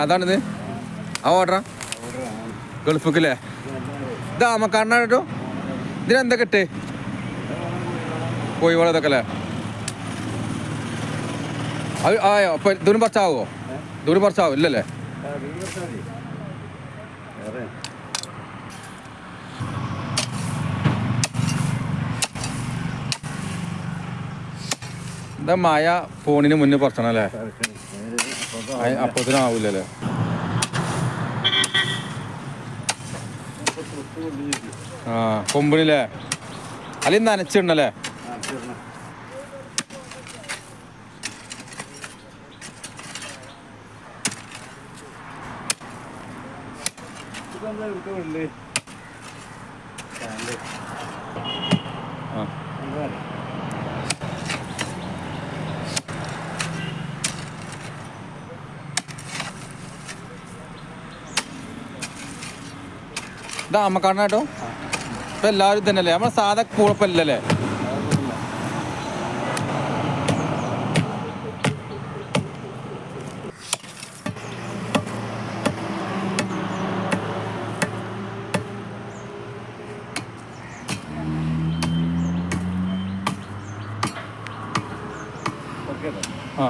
അതാണിത് ആ ഓർഡറാ ഗൾഫിക്കല്ലേ ഇതാ മക്കാരനാ കേട്ടോ ഇതിനെന്തൊക്കെ ഇട്ടേ കോഴിവളം ഇതൊക്കെ അല്ലേ അത് ആയോ അപ്പൊ ദൂരം പറിച്ചാവോ ദൂരം പറിച്ചാവോ ഇല്ലല്ലേ എന്താ മായ ഫോണിന് മുന്നേ പറിച്ചണം അല്ലേ അപ്പത്തിനും ആവൂലല്ലേ ആ കൊമ്പിനില്ലേ അല്ലെങ്കിൽ നനച്ചിടണല്ലേ ഇതാ അമ്മക്കാരനാ കേട്ടോ ഇപ്പൊ എല്ലാവരും തന്നെയല്ലേ നമ്മളെ സാധാ കുഴപ്പമില്ലല്ലേ ആ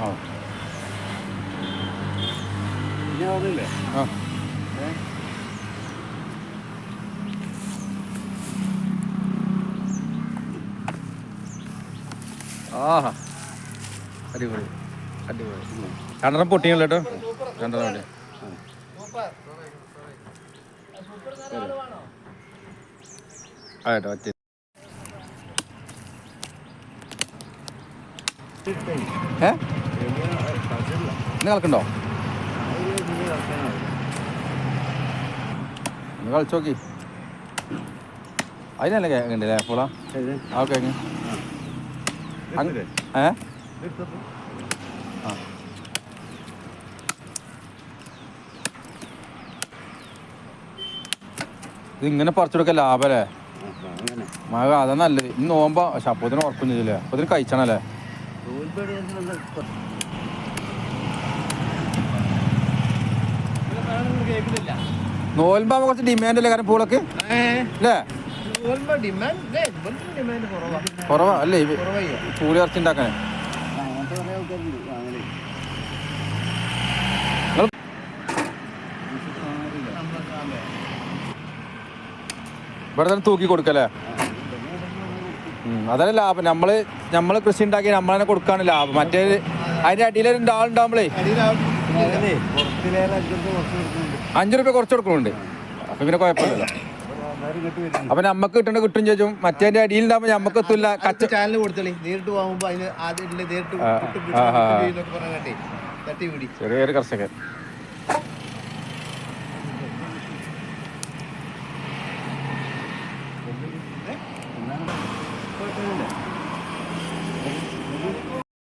ആഹാ അടിപൊളി അടിപൊളി രണ്ടെണ്ണം പൊട്ടിയല്ലോ കേട്ടോ രണ്ടെണ്ണം പൊട്ടി ആട്ടോ ഒറ്റ ഇന്ന് കളിക്കണ്ടോ ഒന്ന് കളിച്ചു നോക്കി അതിനല്ലേ കേൾക്കണ്ടല്ലേ പോളാ ആ കേക്ക് ഇതിങ്ങനെ പറിച്ചെടുക്കാൻ ലാഭല്ലേ മഴ അതാ നല്ലത് ഇന്ന് നോമ്പോ പക്ഷെ അപ്പത്തിന് ഉറപ്പം ചെയ്തില്ലേ അപ്പത്തിന് കഴിച്ചണല്ലേ നോൽമ്പാകുമ്പോ കുറച്ച് ഡിമാൻഡ് അല്ലേ കാരണം പൂളൊക്കെ അല്ലേ കുറവാ അല്ലേ പൂളി ഇറച്ചി ഉണ്ടാക്കാനേ ഇവിടെ തന്നെ തൂക്കി കൊടുക്കല്ലേ അതന്നെ ലാഭം നമ്മള് കൃഷി ഉണ്ടാക്കി നമ്മളെ കൊടുക്കാണ് ലാഭം മറ്റേ അതിന്റെ അടിയിൽ ആളുണ്ടാവുമ്പളേ 5 രൂപ കുറച്ച് കൊടുക്കുന്നുണ്ട് അപ്പൊ പിന്നെ കുഴപ്പമില്ലല്ലോ അപ്പൊ നമ്മക്ക് കിട്ടേണ്ട കിട്ടും ചോദിച്ചും മറ്റേ അടിയിൽ ഉണ്ടാവുമ്പോ നമ്മക്ക് എത്തില്ല ചെറിയൊരു കർഷകൻ